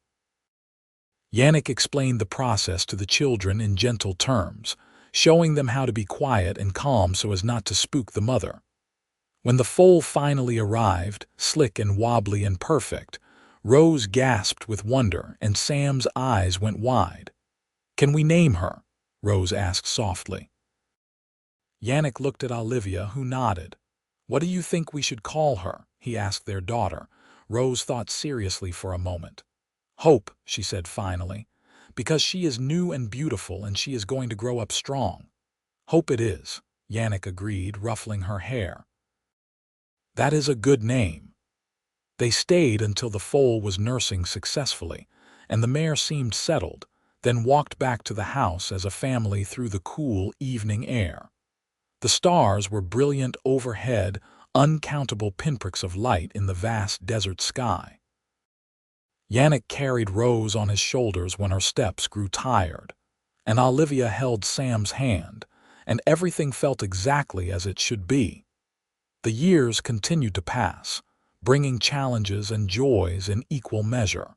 Yannick explained the process to the children in gentle terms, showing them how to be quiet and calm so as not to spook the mother. When the foal finally arrived, slick and wobbly and perfect, Rose gasped with wonder and Sam's eyes went wide. "Can we name her?" Rose asked softly. Yannick looked at Olivia, who nodded. "What do you think we should call her?" he asked their daughter. Rose thought seriously for a moment. "Hope," she said finally, "because she is new and beautiful and she is going to grow up strong." "Hope it is," Yannick agreed, ruffling her hair. "That is a good name." They stayed until the foal was nursing successfully, and the mare seemed settled, then walked back to the house as a family through the cool evening air. The stars were brilliant overhead, uncountable pinpricks of light in the vast desert sky. Yannick carried Rose on his shoulders when her steps grew tired, and Olivia held Sam's hand, and everything felt exactly as it should be. The years continued to pass, bringing challenges and joys in equal measure.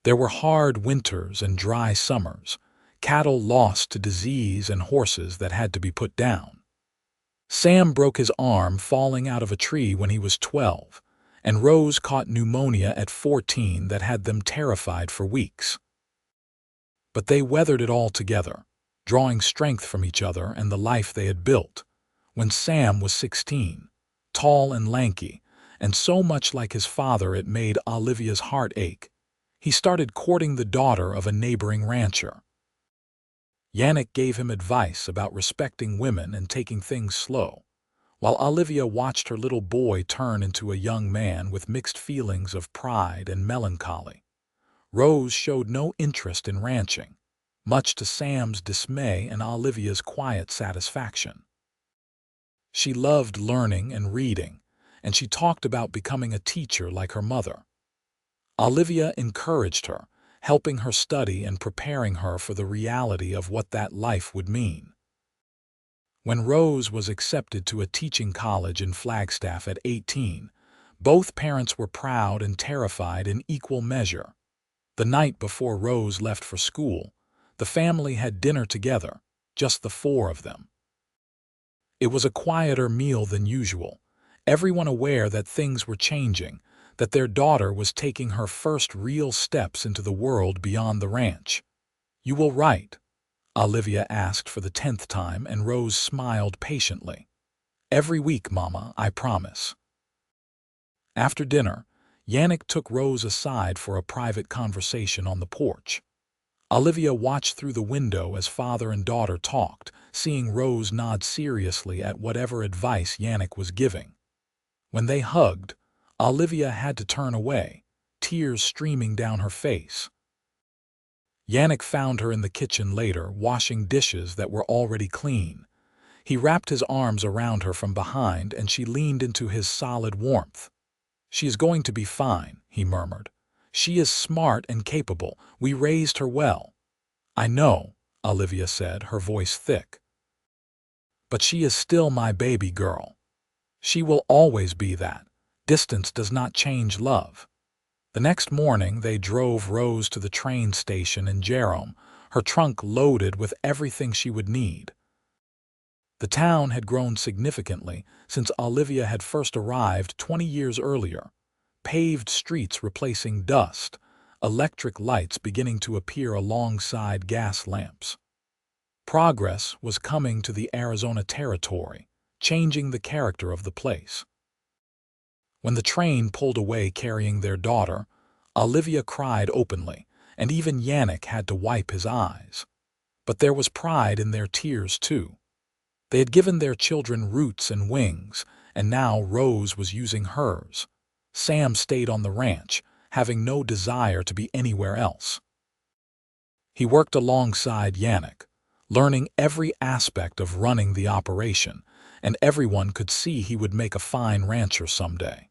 There were hard winters and dry summers, cattle lost to disease and horses that had to be put down. Sam broke his arm falling out of a tree when he was 12, and Rose caught pneumonia at 14 that had them terrified for weeks. But they weathered it all together, drawing strength from each other and the life they had built. When Sam was 16, tall and lanky, and so much like his father it made Olivia's heart ache, he started courting the daughter of a neighboring rancher. Yannick gave him advice about respecting women and taking things slow, while Olivia watched her little boy turn into a young man with mixed feelings of pride and melancholy. Rose showed no interest in ranching, much to Sam's dismay and Olivia's quiet satisfaction. She loved learning and reading, and she talked about becoming a teacher like her mother. Olivia encouraged her, helping her study and preparing her for the reality of what that life would mean. When Rose was accepted to a teaching college in Flagstaff at 18, both parents were proud and terrified in equal measure. The night before Rose left for school, the family had dinner together, just the four of them. It was a quieter meal than usual, everyone aware that things were changing, that their daughter was taking her first real steps into the world beyond the ranch. "You will write?" Olivia asked for the 10th time, and Rose smiled patiently. "Every week, Mama, I promise." After dinner, Yannick took Rose aside for a private conversation on the porch. Olivia watched through the window as father and daughter talked, seeing Rose nod seriously at whatever advice Yannick was giving. When they hugged, Olivia had to turn away, tears streaming down her face. Yannick found her in the kitchen later, washing dishes that were already clean. He wrapped his arms around her from behind, and she leaned into his solid warmth. "She is going to be fine," he murmured. "She is smart and capable. We raised her well." "I know," Olivia said, her voice thick. "But she is still my baby girl. She will always be that. Distance does not change love." The next morning they drove Rose to the train station in Jerome, her trunk loaded with everything she would need. The town had grown significantly since Olivia had first arrived 20 years earlier. Paved streets replacing dust, electric lights beginning to appear alongside gas lamps. Progress was coming to the Arizona Territory, changing the character of the place. When the train pulled away carrying their daughter, Olivia cried openly, and even Yannick had to wipe his eyes. But there was pride in their tears, too. They had given their children roots and wings, and now Rose was using hers. Sam stayed on the ranch, having no desire to be anywhere else. He worked alongside Yannick, learning every aspect of running the operation, and everyone could see he would make a fine rancher someday.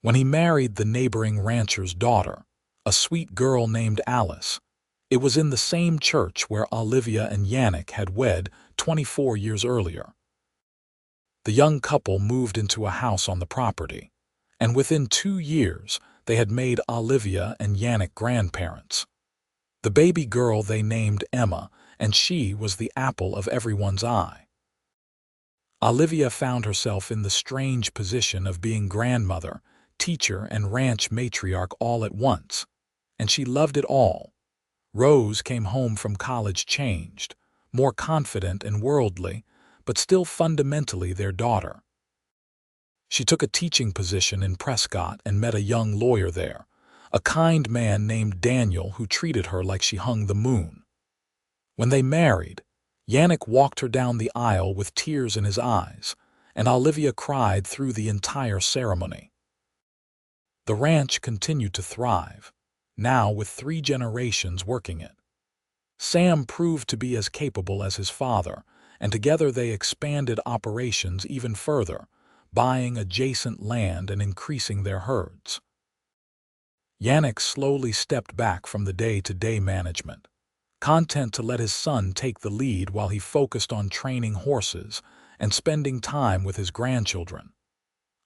When he married the neighboring rancher's daughter, a sweet girl named Alice, it was in the same church where Olivia and Yannick had wed 24 years earlier. The young couple moved into a house on the property, and within 2 years they had made Olivia and Yannick grandparents. The baby girl they named Emma, and she was the apple of everyone's eye. Olivia found herself in the strange position of being grandmother, teacher, and ranch matriarch all at once, and she loved it all. Rose came home from college changed, more confident and worldly, but still fundamentally their daughter. She took a teaching position in Prescott and met a young lawyer there, a kind man named Daniel who treated her like she hung the moon. When they married, Yannick walked her down the aisle with tears in his eyes, and Olivia cried through the entire ceremony. The ranch continued to thrive, now with 3 generations working it. Sam proved to be as capable as his father, and together they expanded operations even further, buying adjacent land and increasing their herds. Yannick slowly stepped back from the day-to-day management, content to let his son take the lead while he focused on training horses and spending time with his grandchildren.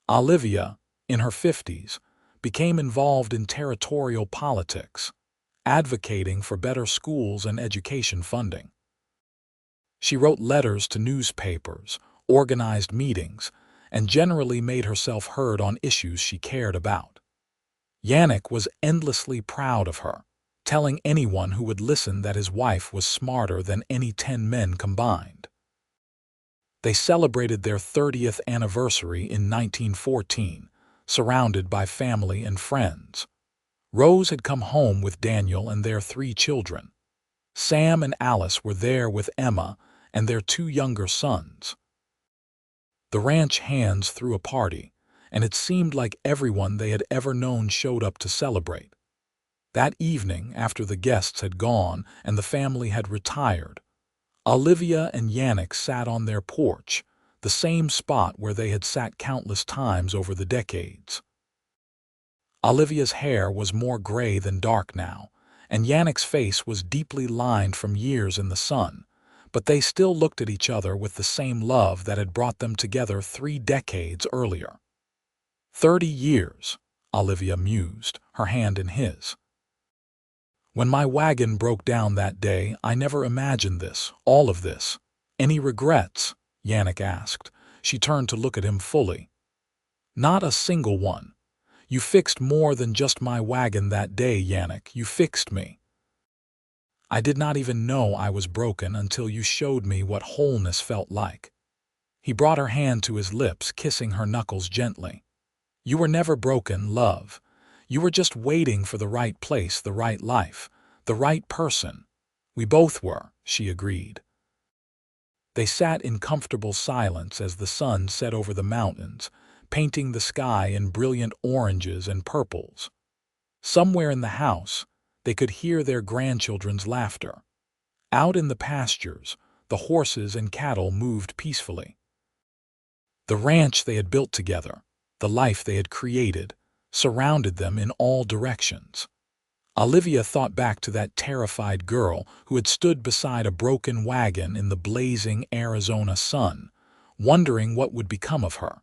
Olivia, in her 50s, became involved in territorial politics, advocating for better schools and education funding. She wrote letters to newspapers, organized meetings, and generally made herself heard on issues she cared about. Yannick was endlessly proud of her, telling anyone who would listen that his wife was smarter than any 10 men combined. They celebrated their 30th anniversary in 1914, surrounded by family and friends. Rose had come home with Daniel and their 3 children. Sam and Alice were there with Emma and their 2 younger sons. The ranch hands threw a party, and it seemed like everyone they had ever known showed up to celebrate. That evening, after the guests had gone and the family had retired, Olivia and Yannick sat on their porch, the same spot where they had sat countless times over the decades. Olivia's hair was more gray than dark now, and Yannick's face was deeply lined from years in the sun, but they still looked at each other with the same love that had brought them together 3 decades earlier. 30 years, Olivia mused, her hand in his. When my wagon broke down that day, I never imagined this, all of this. Any regrets? Yannick asked. She turned to look at him fully. Not a single one. You fixed more than just my wagon that day, Yannick. You fixed me. I did not even know I was broken until you showed me what wholeness felt like. He brought her hand to his lips, kissing her knuckles gently. You were never broken, love. You were just waiting for the right place, the right life, the right person. We both were, she agreed. They sat in comfortable silence as the sun set over the mountains, painting the sky in brilliant oranges and purples. Somewhere in the house, they could hear their grandchildren's laughter. Out in the pastures, the horses and cattle moved peacefully. The ranch they had built together, the life they had created, surrounded them in all directions. Olivia thought back to that terrified girl who had stood beside a broken wagon in the blazing Arizona sun, wondering what would become of her.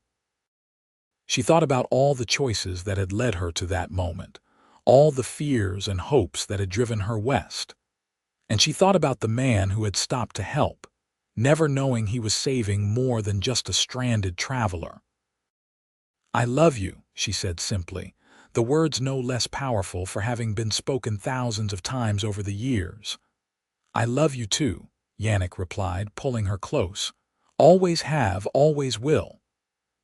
She thought about all the choices that had led her to that moment, all the fears and hopes that had driven her west. And she thought about the man who had stopped to help, never knowing he was saving more than just a stranded traveler. I love you, she said simply, the words no less powerful for having been spoken thousands of times over the years. I love you too, Yannick replied, pulling her close. Always have, always will.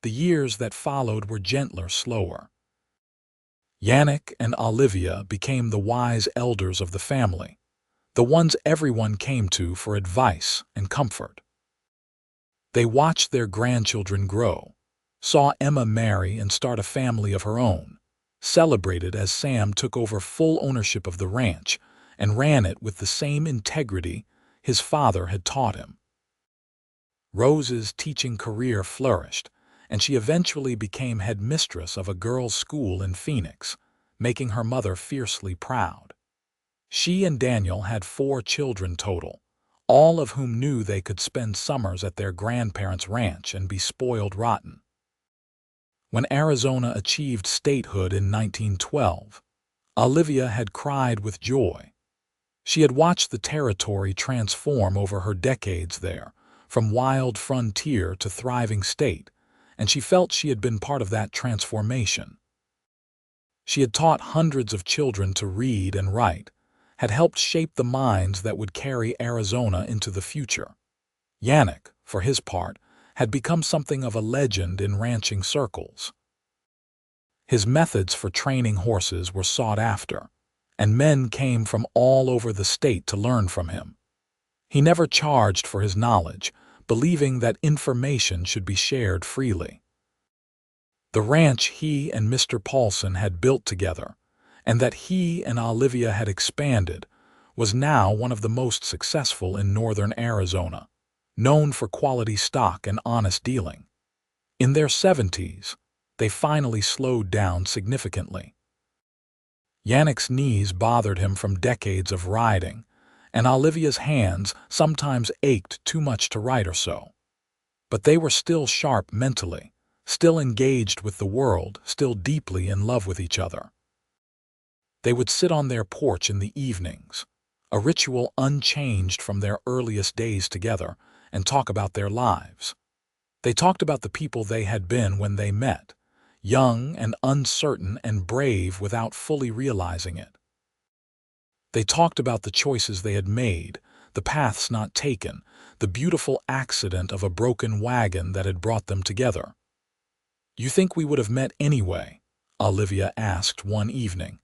The years that followed were gentler, slower. Yannick and Olivia became the wise elders of the family, the ones everyone came to for advice and comfort. They watched their grandchildren grow, saw Emma marry and start a family of her own, celebrated as Sam took over full ownership of the ranch and ran it with the same integrity his father had taught him. Rose's teaching career flourished, and she eventually became headmistress of a girls' school in Phoenix, making her mother fiercely proud. She and Daniel had 4 children total, all of whom knew they could spend summers at their grandparents' ranch and be spoiled rotten. When Arizona achieved statehood in 1912, Olivia had cried with joy. She had watched the territory transform over her decades there, from wild frontier to thriving state, and she felt she had been part of that transformation. She had taught hundreds of children to read and write, had helped shape the minds that would carry Arizona into the future. Yannick, for his part, had become something of a legend in ranching circles. His methods for training horses were sought after, and men came from all over the state to learn from him. He never charged for his knowledge, believing that information should be shared freely. The ranch he and Mr. Paulson had built together, and that he and Olivia had expanded, was now one of the most successful in northern Arizona, known for quality stock and honest dealing. In their 70s, they finally slowed down significantly. Yannick's knees bothered him from decades of riding, and Olivia's hands sometimes ached too much to write or sew. But they were still sharp mentally, still engaged with the world, still deeply in love with each other. They would sit on their porch in the evenings, a ritual unchanged from their earliest days together, and talk about their lives. They talked about the people they had been when they met, young and uncertain and brave without fully realizing it. They talked about the choices they had made, the paths not taken, the beautiful accident of a broken wagon that had brought them together. "You think we would have met anyway?" Olivia asked one evening.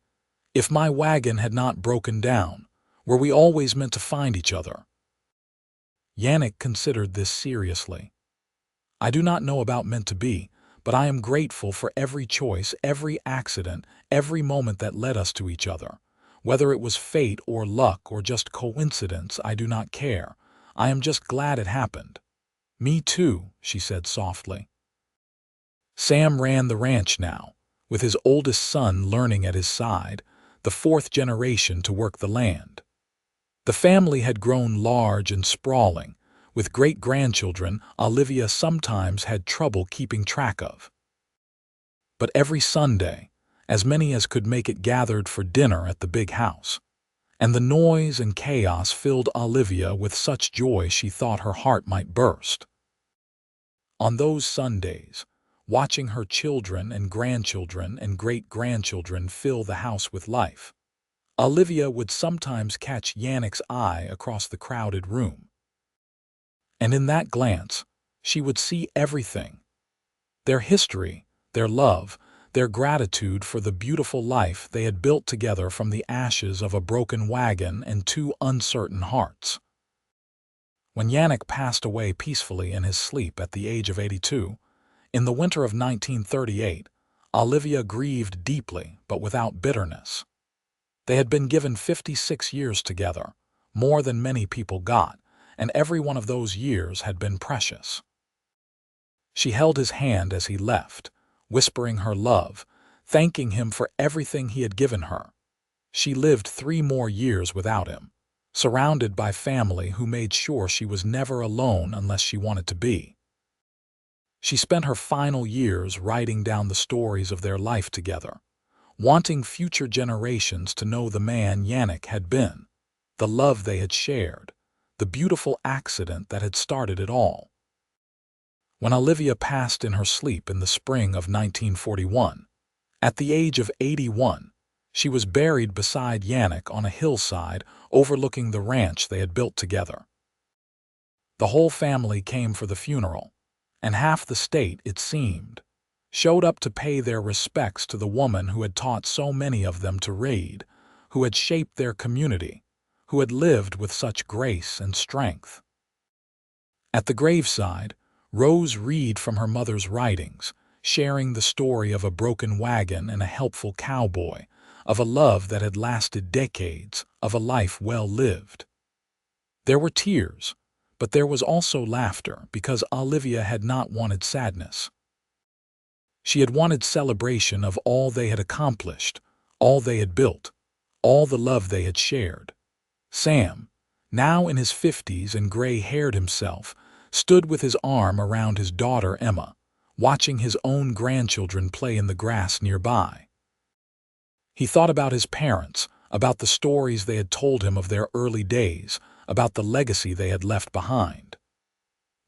"If my wagon had not broken down, were we always meant to find each other?" Yannick considered this seriously. "I do not know about meant to be, but I am grateful for every choice, every accident, every moment that led us to each other. Whether it was fate or luck or just coincidence, I do not care. I am just glad it happened." "Me too," she said softly. Sam ran the ranch now, with his oldest son learning at his side, the 4th generation to work the land. The family had grown large and sprawling, with great-grandchildren Olivia sometimes had trouble keeping track of. But every Sunday, as many as could make it gathered for dinner at the big house, and the noise and chaos filled Olivia with such joy she thought her heart might burst. On those Sundays, watching her children and grandchildren and great-grandchildren fill the house with life, Olivia would sometimes catch Yannick's eye across the crowded room. And in that glance, she would see everything: their history, their love, their gratitude for the beautiful life they had built together from the ashes of a broken wagon and 2 uncertain hearts. When Yannick passed away peacefully in his sleep at the age of 82, in the winter of 1938, Olivia grieved deeply but without bitterness. They had been given 56 years together, more than many people got, and every one of those years had been precious. She held his hand as he left, whispering her love, thanking him for everything he had given her. She lived 3 more years without him, surrounded by family who made sure she was never alone unless she wanted to be. She spent her final years writing down the stories of their life together, wanting future generations to know the man Yannick had been, the love they had shared, the beautiful accident that had started it all. When Olivia passed in her sleep in the spring of 1941, at the age of 81, she was buried beside Yannick on a hillside overlooking the ranch they had built together. The whole family came for the funeral, and half the state, it seemed, showed up to pay their respects to the woman who had taught so many of them to read, who had shaped their community, who had lived with such grace and strength. At the graveside, Rose read from her mother's writings, sharing the story of a broken wagon and a helpful cowboy, of a love that had lasted decades, of a life well lived. There were tears, but there was also laughter because Olivia had not wanted sadness. She had wanted celebration of all they had accomplished, all they had built, all the love they had shared. Sam, now in his 50s and gray-haired himself, stood with his arm around his daughter Emma, watching his own grandchildren play in the grass nearby. He thought about his parents, about the stories they had told him of their early days, about the legacy they had left behind.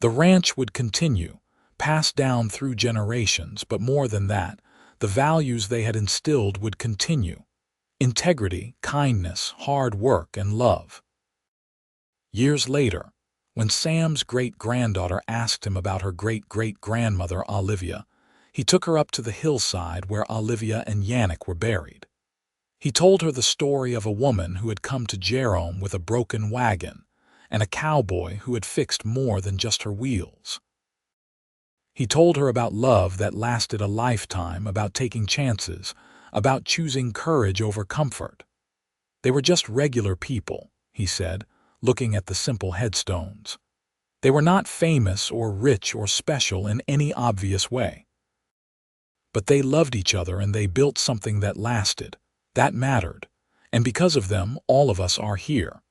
The ranch would continue, passed down through generations, but more than that, the values they had instilled would continue: integrity, kindness, hard work, and love. Years later, when Sam's great-granddaughter asked him about her great-great-grandmother Olivia, he took her up to the hillside where Olivia and Yannick were buried. He told her the story of a woman who had come to Jerome with a broken wagon, and a cowboy who had fixed more than just her wheels. He told her about love that lasted a lifetime, about taking chances, about choosing courage over comfort. They were just regular people, he said, looking at the simple headstones. They were not famous or rich or special in any obvious way. But they loved each other and they built something that lasted, that mattered, and because of them, all of us are here.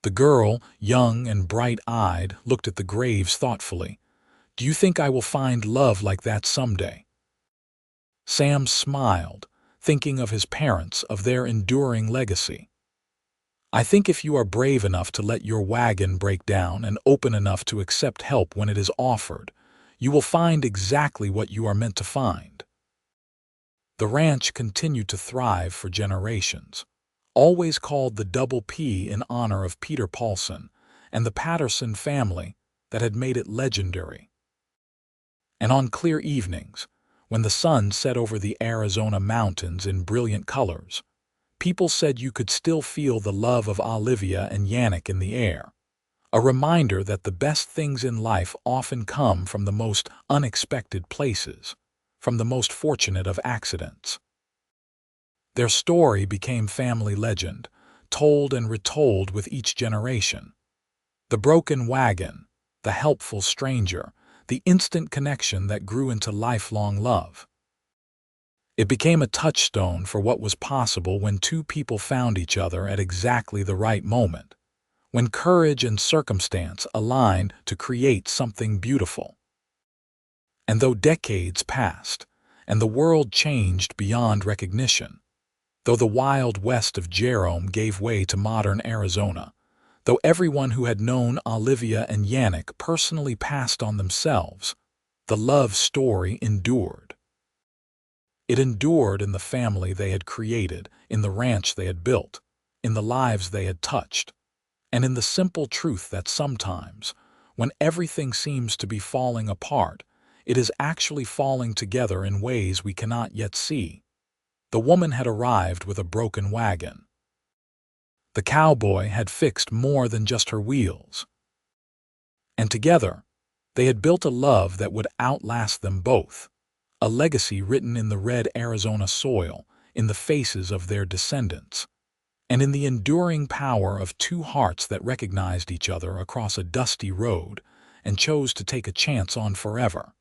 The girl, young and bright-eyed, looked at the graves thoughtfully. "Do you think I will find love like that someday?" Sam smiled, thinking of his parents, of their enduring legacy. "I think if you are brave enough to let your wagon break down and open enough to accept help when it is offered, you will find exactly what you are meant to find." The ranch continued to thrive for generations, always called the Double P in honor of Peter Paulson and the Patterson family that had made it legendary. And on clear evenings, when the sun set over the Arizona mountains in brilliant colors, people said you could still feel the love of Olivia and Yannick in the air, a reminder that the best things in life often come from the most unexpected places, from the most fortunate of accidents. Their story became family legend, told and retold with each generation. The broken wagon, the helpful stranger, the instant connection that grew into lifelong love. It became a touchstone for what was possible when two people found each other at exactly the right moment, when courage and circumstance aligned to create something beautiful. And though decades passed, and the world changed beyond recognition, though the wild west of Jerome gave way to modern Arizona, though everyone who had known Olivia and Yannick personally passed on themselves, the love story endured. It endured in the family they had created, in the ranch they had built, in the lives they had touched, and in the simple truth that sometimes, when everything seems to be falling apart, it is actually falling together in ways we cannot yet see. The woman had arrived with a broken wagon. The cowboy had fixed more than just her wheels. And together, they had built a love that would outlast them both, a legacy written in the red Arizona soil, in the faces of their descendants, and in the enduring power of two hearts that recognized each other across a dusty road and chose to take a chance on forever.